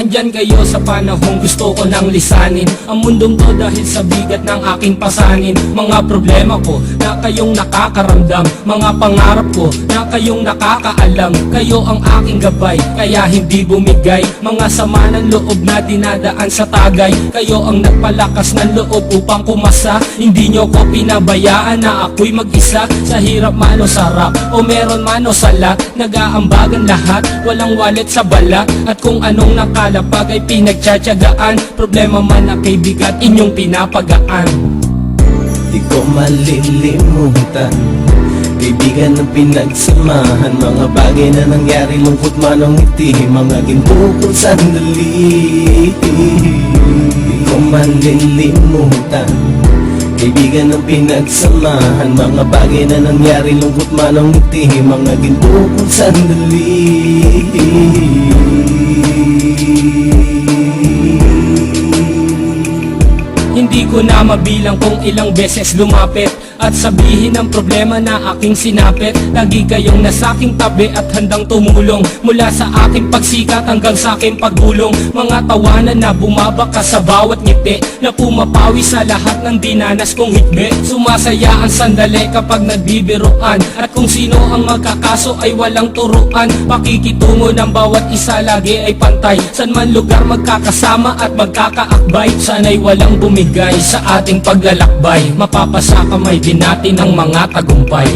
Andyan kayo sa panahong gusto ko nang lisanin ang mundong to dahil sa bigat ng aking pasanin. Mga problema ko na kayong nakakaramdam, mga pangarap ko na kayong nakakaalam. Kayo ang aking gabay, kaya hindi bumigay. Mga sama ng loob na dinadaan sa tagay, kayo ang nagpalakas ng loob upang kumasa. Hindi nyo ko pinabayaan na ako'y mag-isa. Sa hirap man o sarap, o meron man o sala, nag-aambagan lahat, walang walet sa bala. At kung anong nakalapag ay pinagtsatsagaan, problema man na kaibigan inyong pinapagaan. Di ko malilimutan, kaibigan ng pinagsamahan, mga bagay na nangyari, lungkot man o ngiti, mga ginto kong sandali. Di ko malilimutan, kaibigan ng pinagsamahan, mga bagay na nangyari, lungkot man o ngiti, mga ginto kong sandali. Hindi ko na mabilang kung ilang beses lumapit at sabihin ang problema na aking sinapit. Lagi kayong nasa aking tabi at handang tumulong, mula sa aking pagsikat hanggang sa aking paggulong. Mga tawanan na bumabaka sa bawat ngiti, na pumapawi sa lahat ng dinanas kong hitbe. Sumasaya ang sandali kapag nagbibiruan, at kung sino ang magkakaso ay walang turuan. Pakikitungo ng bawat isa lagi ay pantay, san man lugar magkakasama at magkakaakbay. Sana'y walang bumigay sa ating paglalakbay, mapapasa kamay din natin ang mga tagumpay.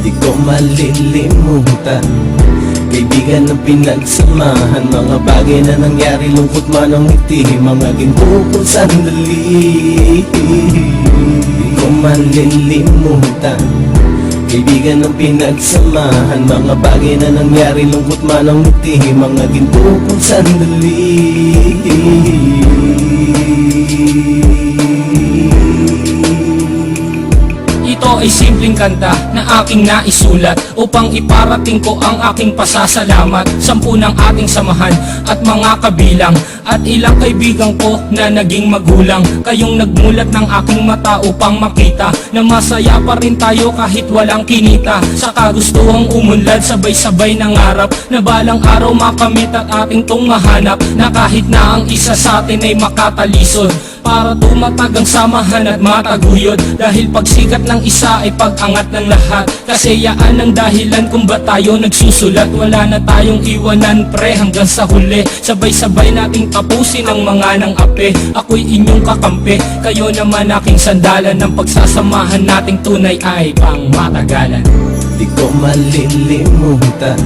Di ko malilimutan, kaibigan ng pinagsamahan, mga bagay na nangyari, lungkot man o ngiti, mga ginto kong sandali. Di ko malilimutan, kaibigan ng pinagsamahan, mga bagay na nangyari, lungkot man o ngiti, mga ginto kong sandali. Ito ay simpleng kanta na aking naisulat upang iparating ko ang aking pasasalamat. 10 ng ating samahan at mga kabilang, at ilang kaibigan ko na naging magulang. Kayong nagmulat ng aking mata upang makita na masaya pa rin tayo kahit walang kinita. Sa kagustuhang umunlad, sabay-sabay nangarap na balang araw makamit at ating tong mahanap, na kahit na ang isa sa atin ay makatalisod, para tumatag ang samahan at mataguyod. Dahil pagsikat ng isa ay pag-angat ng lahat, kasi yaan ang dahilan kung ba't tayo nagsusulat. Wala na tayong iwanan pre hanggang sa huli, sabay-sabay nating tapusin ang mga ng ape. Ako'y inyong kakampi, kayo naman aking sandalan, ng pagsasamahan nating tunay ay pang matagalan. Di ko malilimutan,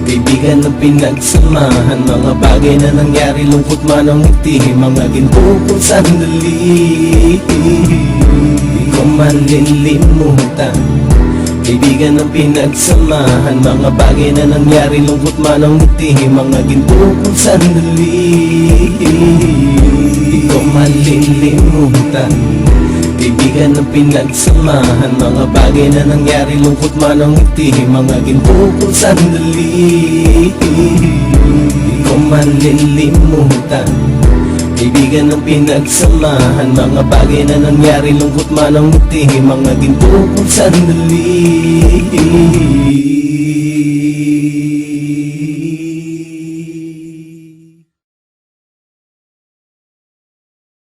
kaibigan ng pinagsamahan, mga bagay na nangyari, lungkot man o ngiti, mga ginto kong sandali. Di ko malilimutan, kaibigan ng pinagsamahan, mga bagay na nangyari, lungkot man o ngiti, mga ginto kong sandali. Di ko malilimutan, kaibigan ng pinagsamahan, mga bagay na nangyari, lungkot man o ngiti, mga ginto kong sandali. Di ko malilimutan, kaibigan ng pinagsamahan, mga bagay na nangyari, lungkot man o ngiti, mga ginto kong sandali.